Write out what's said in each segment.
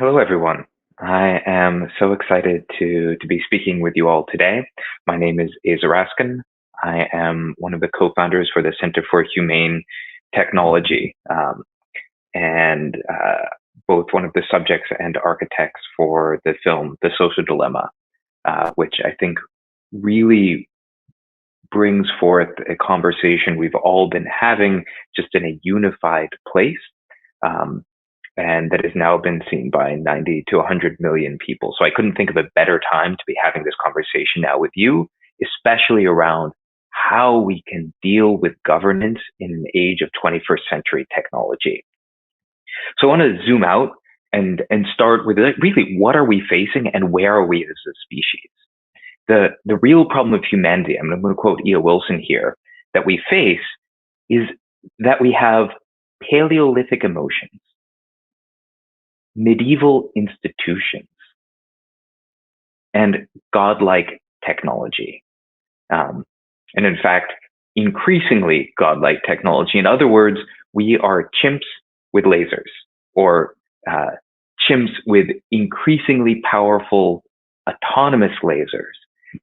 Hello, everyone. I am so excited to be speaking with you all today. My name is Aza Raskin. I am one of the co-founders for the Center for Humane Technology, and both one of the subjects and architects for the film The Social Dilemma, which I think really brings forth a conversation we've all been having just in a unified place. And that has now been seen by 90 to 100 million people. So I couldn't think of a better time to be having this conversation now with you, especially around how we can deal with governance in an age of 21st century technology. So I want to zoom out and start with really what are we facing and where are we as a species? The real problem of humanity, I'm going to quote E.O. Wilson here, that we face is that we have Paleolithic emotions, medieval institutions, and godlike technology. And in fact, increasingly godlike technology. In other words, we are chimps with lasers, or chimps with increasingly powerful autonomous lasers.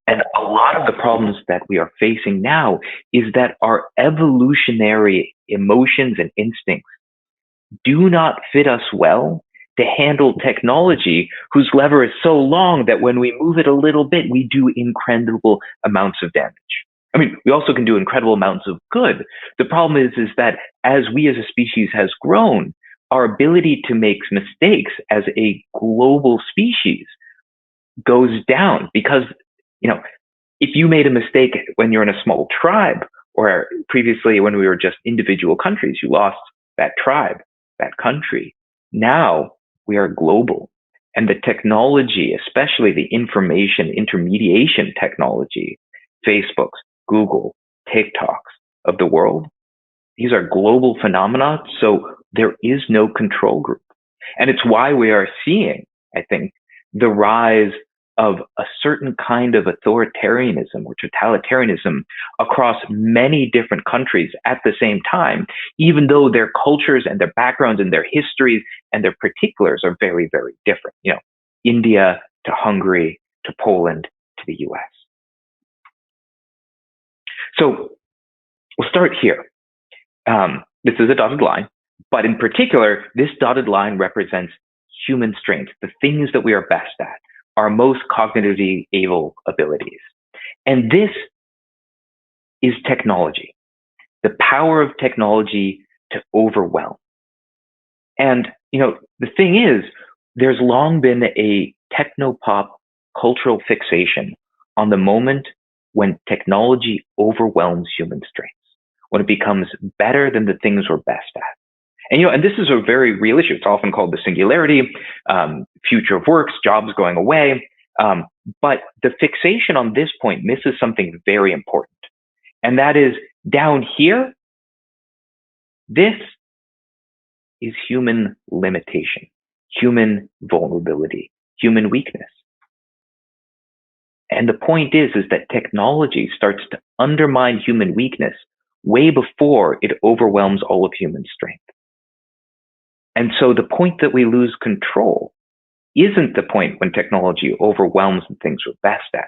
And a lot of the problems that we are facing now is that our evolutionary emotions and instincts do not fit us well to handle technology whose lever is so long that when we move it a little bit, we do incredible amounts of damage. I mean, we also can do incredible amounts of good. The problem is that as we as a species has grown, our ability to make mistakes as a global species goes down because, if you made a mistake when you're in a small tribe, or previously when we were just individual countries, you lost that tribe, that country. Now we are global, and the technology, especially the information intermediation technology, Facebooks, Google, TikToks of the world, these are global phenomena, so there is no control group. And it's why we are seeing, I think, the rise of a certain kind of authoritarianism or totalitarianism across many different countries at the same time, even though their cultures and their backgrounds and their histories and their particulars are very, very different. India to Hungary to Poland to the US. So we'll start here. This is a dotted line, but in particular, this dotted line represents human strengths, the things that we are best at, our most cognitively able abilities. And this is technology, the power of technology to overwhelm. And, the thing is, there's long been a technopop cultural fixation on the moment when technology overwhelms human strengths, when it becomes better than the things we're best at. And this is a very real issue. It's often called the singularity, future of works, jobs going away. But the fixation on this point misses something very important. And that is down here, this is human limitation, human vulnerability, human weakness. And the point is that technology starts to undermine human weakness way before it overwhelms all of human strength. And so the point that we lose control isn't the point when technology overwhelms the things we're best at,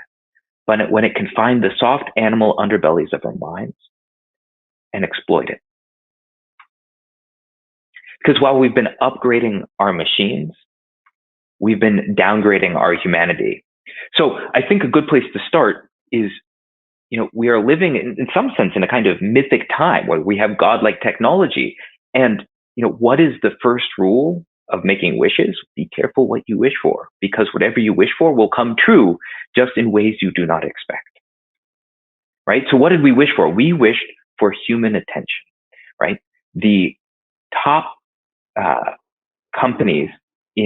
but when it can find the soft animal underbellies of our minds and exploit it. Because while we've been upgrading our machines, we've been downgrading our humanity. So I think a good place to start is, we are living in some sense in a kind of mythic time where we have godlike technology. And what is the first rule of making wishes? Be careful what you wish for, because whatever you wish for will come true just in ways you do not expect. Right? So what did we wish for? We wished for human attention, right? The top companies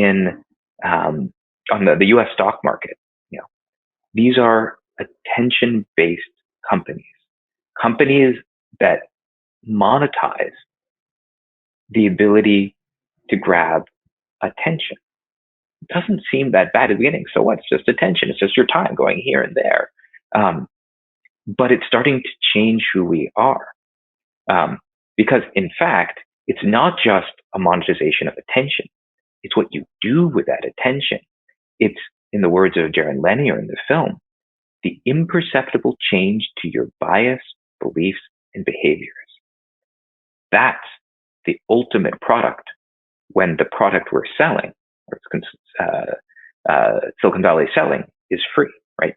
on the US stock market, these are attention-based companies that monetize the ability to grab attention. It doesn't seem that bad at the beginning. So what? It's just attention. It's just your time going here and there. But it's starting to change who we are. Because in fact, it's not just a monetization of attention. It's what you do with that attention. It's, in the words of Jaron Lanier in the film, the imperceptible change to your bias, beliefs, and behaviors. That's the ultimate product when the product we're selling, or Silicon Valley selling, is free, right?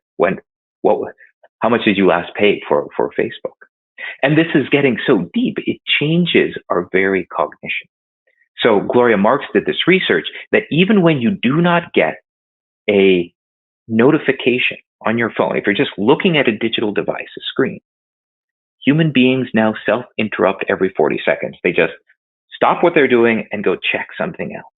How much did you last pay for Facebook? And this is getting so deep, it changes our very cognition. So Gloria Marx did this research that even when you do not get a notification on your phone, if you're just looking at a digital device, a screen, human beings now self-interrupt every 40 seconds. They just stop what they're doing and go check something else.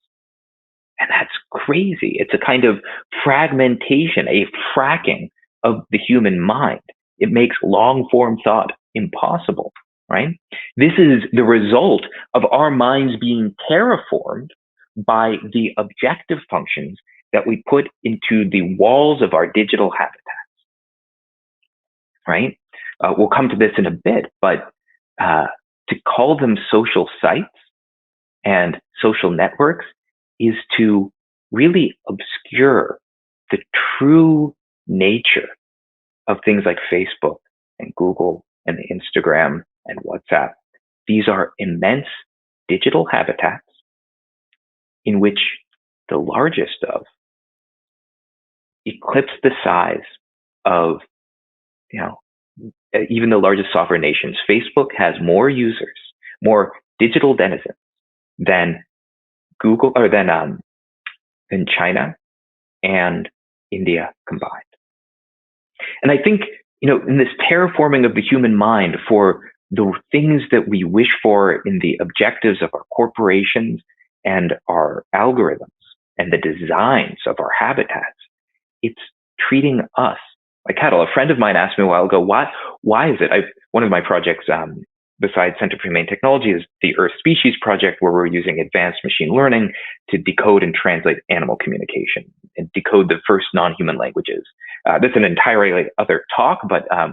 And that's crazy. It's a kind of fragmentation, a fracking of the human mind. It makes long-form thought impossible, right? This is the result of our minds being terraformed by the objective functions that we put into the walls of our digital habitats, right? We'll come to this in a bit, but to call them social sites and social networks is to really obscure the true nature of things like Facebook and Google and Instagram and WhatsApp. These are immense digital habitats in which the largest of eclipse the size of, even the largest sovereign nations. Facebook has more users, more digital denizens than Google, or than China and India combined. And I think, in this terraforming of the human mind for the things that we wish for in the objectives of our corporations and our algorithms and the designs of our habitats, it's treating us like cattle. A friend of mine asked me a while ago, why is it? One of my projects, besides Center for Humane Technology, is the Earth Species Project, where we're using advanced machine learning to decode and translate animal communication and decode the first non-human languages. That's an entirely other talk, but I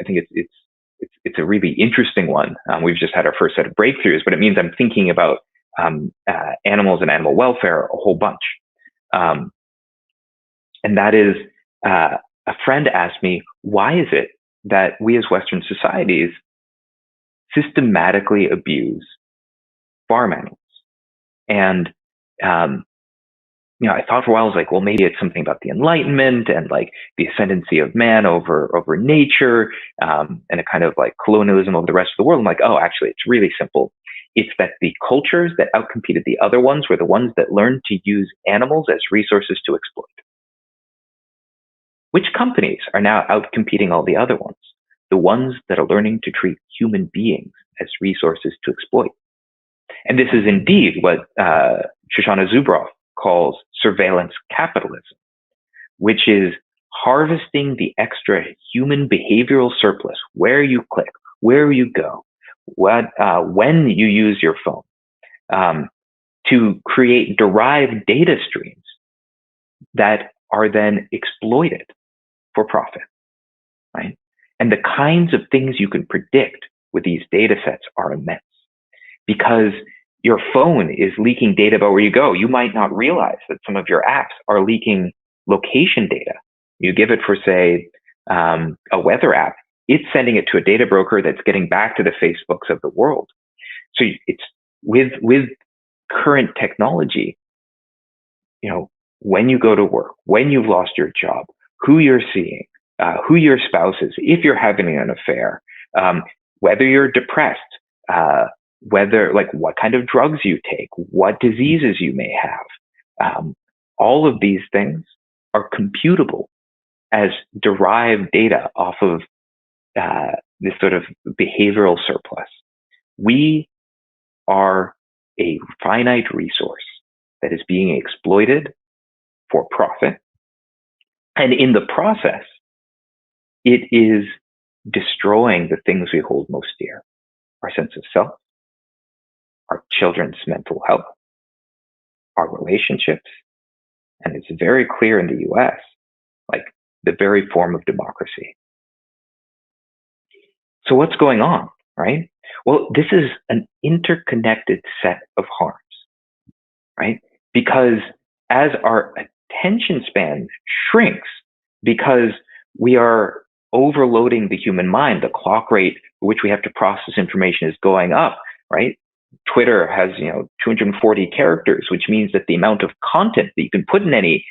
think it's a really interesting one. We've just had our first set of breakthroughs, but it means I'm thinking about animals and animal welfare a whole bunch. And that is, a friend asked me, why is it that we as Western societies systematically abuse farm animals? And, I thought for a while, I was like, well, maybe it's something about the Enlightenment and like the ascendancy of man over nature, and a kind of like colonialism over the rest of the world. I'm like, oh, actually, it's really simple. It's that the cultures that outcompeted the other ones were the ones that learned to use animals as resources to exploit. Which companies are now outcompeting all the other ones? The ones that are learning to treat human beings as resources to exploit. And this is indeed what Shoshana Zuboff calls surveillance capitalism, which is harvesting the extra human behavioral surplus, where you click, where you go, when you use your phone, to create derived data streams that are then exploited for profit, right? And the kinds of things you can predict with these data sets are immense, because your phone is leaking data about where you go. You might not realize that some of your apps are leaking location data. You give it for, say, a weather app, it's sending it to a data broker that's getting back to the Facebooks of the world. So it's with current technology, when you go to work, when you've lost your job, who you're seeing, who your spouse is, if you're having an affair, whether you're depressed, what kind of drugs you take, what diseases you may have. All of these things are computable as derived data off of this sort of behavioral surplus. We are a finite resource that is being exploited for profit. And in the process, it is destroying the things we hold most dear: our sense of self, our children's mental health, our relationships, and it's very clear in the US, like the very form of democracy. So what's going on, right? Well, this is an interconnected set of harms, right? because as our attention span shrinks, because we are overloading the human mind, the clock rate at which we have to process information is going up, right? Twitter has 240 characters, which means that the amount of content that you can put in any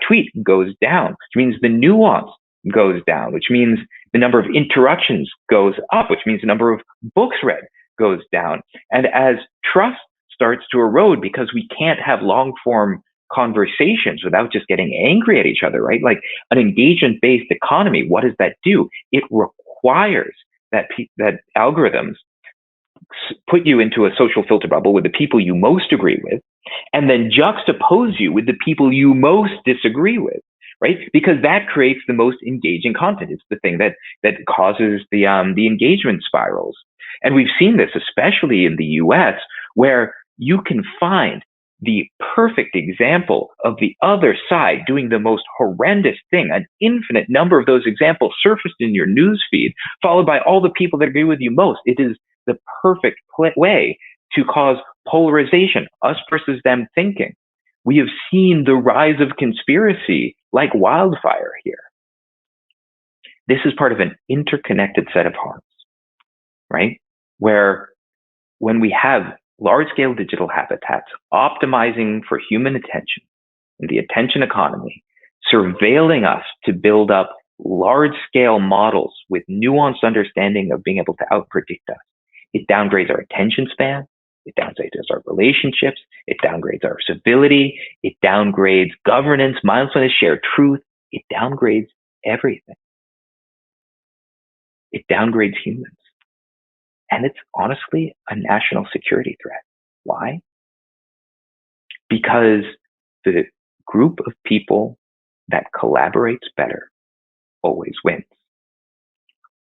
tweet goes down, which means the nuance goes down, which means the number of interruptions goes up, which means the number of books read goes down. And as trust starts to erode because we can't have long form conversations without just getting angry at each other, right? Like an engagement-based economy, what does that do? It requires that algorithms put you into a social filter bubble with the people you most agree with, and then juxtapose you with the people you most disagree with, right? Because that creates the most engaging content. It's the thing that causes the engagement spirals. And we've seen this, especially in the US, where you can find the perfect example of the other side doing the most horrendous thing. An infinite number of those examples surfaced in your newsfeed, followed by all the people that agree with you most. It is the perfect way to cause polarization, us versus them thinking. We have seen the rise of conspiracy like wildfire here. This is part of an interconnected set of harms, right? Where when we have large-scale digital habitats optimizing for human attention in the attention economy, surveilling us to build up large-scale models with nuanced understanding of being able to outpredict us, it downgrades our attention span, it downgrades our relationships, it downgrades our civility, it downgrades governance, mindfulness, shared truth, it downgrades everything. It downgrades humans. And it's honestly a national security threat. Why? Because the group of people that collaborates better always wins.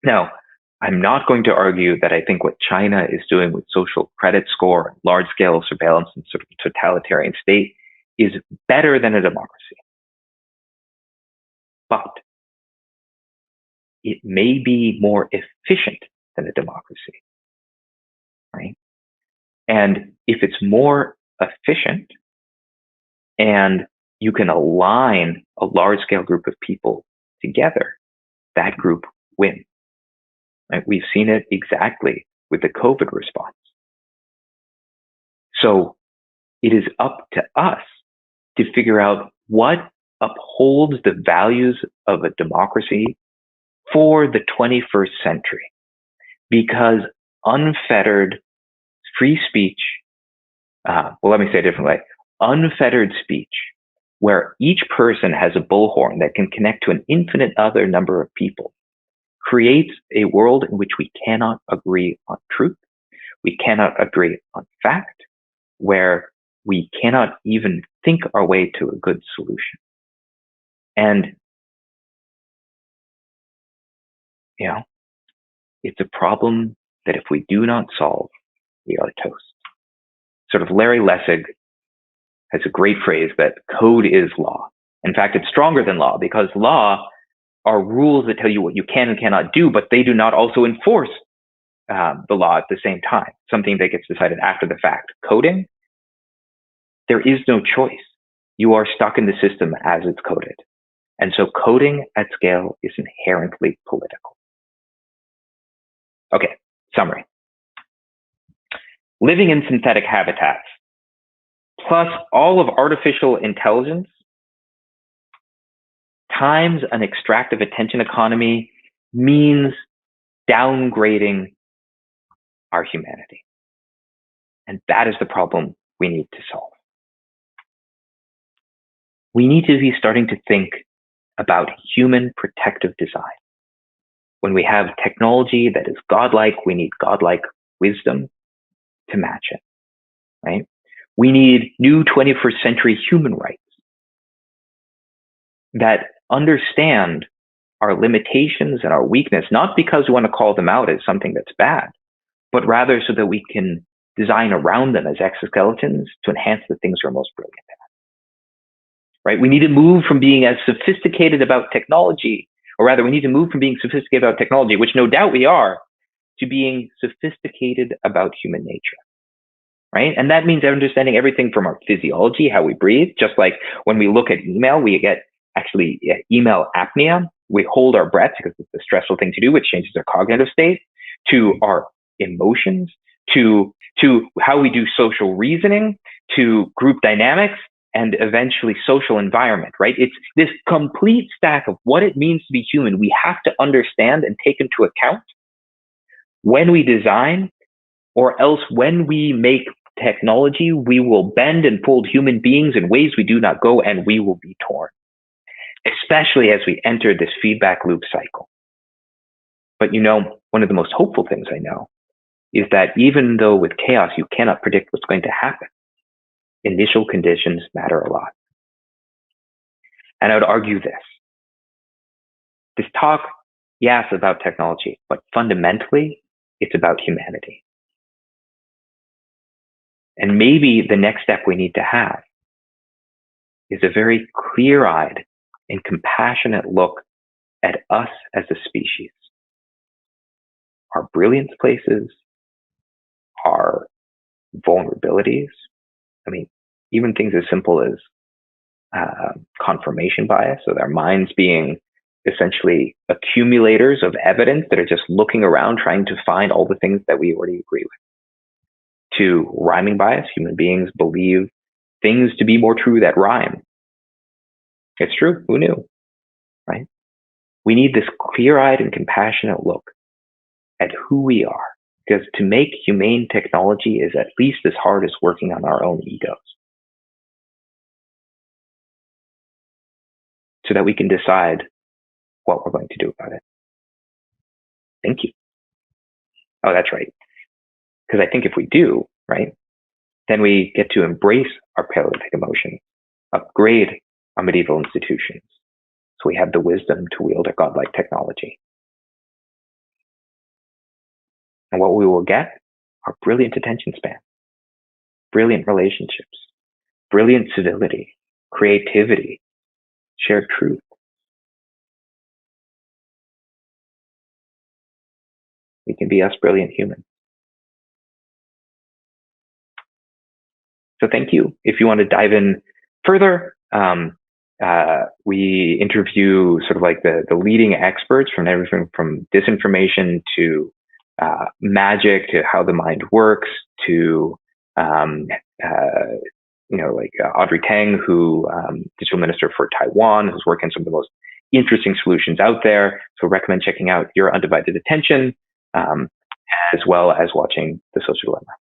Now, I'm not going to argue that I think what China is doing with social credit score, large-scale surveillance, and sort of totalitarian state is better than a democracy. But it may be more efficient than a democracy, right? And if it's more efficient and you can align a large-scale group of people together, that group wins. Right? We've seen it exactly with the COVID response. So it is up to us to figure out what upholds the values of a democracy for the 21st century. Because unfettered free speech, let me say it a different way, unfettered speech, where each person has a bullhorn that can connect to an infinite other number of people, creates a world in which we cannot agree on truth, we cannot agree on fact, where we cannot even think our way to a good solution. And, it's a problem that if we do not solve, we are toast. Sort of Larry Lessig has a great phrase that code is law. In fact, it's stronger than law because law are rules that tell you what you can and cannot do, but they do not also enforce the law at the same time, something that gets decided after the fact. Coding, there is no choice. You are stuck in the system as it's coded. And so coding at scale is inherently political. Okay, summary. Living in synthetic habitats, plus all of artificial intelligence, times an extractive attention economy means downgrading our humanity. And that is the problem we need to solve. We need to be starting to think about human protective design. When we have technology that is godlike, we need godlike wisdom to match it, right? We need new 21st century human rights that understand our limitations and our weakness, not because we want to call them out as something that's bad, but rather so that we can design around them as exoskeletons to enhance the things we're most brilliant at, right? We need to move from being as sophisticated about technology, or rather we need to move from being sophisticated about technology, which no doubt we are, to being sophisticated about human nature. right? And that means understanding everything from our physiology, how we breathe, just like when we look at email, we get actually email apnea. We hold our breath because it's a stressful thing to do, which changes our cognitive state, to our emotions, to how we do social reasoning, to group dynamics, and eventually social environment, right? It's this complete stack of what it means to be human we have to understand and take into account when we design, or else when we make technology, we will bend and fold human beings in ways we do not go, and we will be torn, especially as we enter this feedback loop cycle. But one of the most hopeful things I know is that even though with chaos, you cannot predict what's going to happen, initial conditions matter a lot. And I would argue this talk, yes, about technology, but fundamentally, it's about humanity. And maybe the next step we need to have is a very clear-eyed and compassionate look at us as a species, our brilliance places, our vulnerabilities. I mean, even things as simple as confirmation bias, so our minds being essentially accumulators of evidence that are just looking around trying to find all the things that we already agree with, to rhyming bias. Human beings believe things to be more true that rhyme. It's true. Who knew? Right? We need this clear-eyed and compassionate look at who we are, because to make humane technology is at least as hard as working on our own egos, so that we can decide what we're going to do about it. Thank you. Oh, that's right. Because I think if we do, right, then we get to embrace our Paleolithic emotions, upgrade our medieval institutions, so we have the wisdom to wield a godlike technology. And what we will get are brilliant attention span, brilliant relationships, brilliant civility, creativity, shared truth. We can be us brilliant humans. So thank you. If you want to dive in further, we interview sort of like the leading experts from everything from disinformation to magic, to how the mind works, to like Audrey Tang, who digital minister for Taiwan, who's working on some of the most interesting solutions out there. So recommend checking out Your Undivided Attention, as well as watching The Social Dilemma.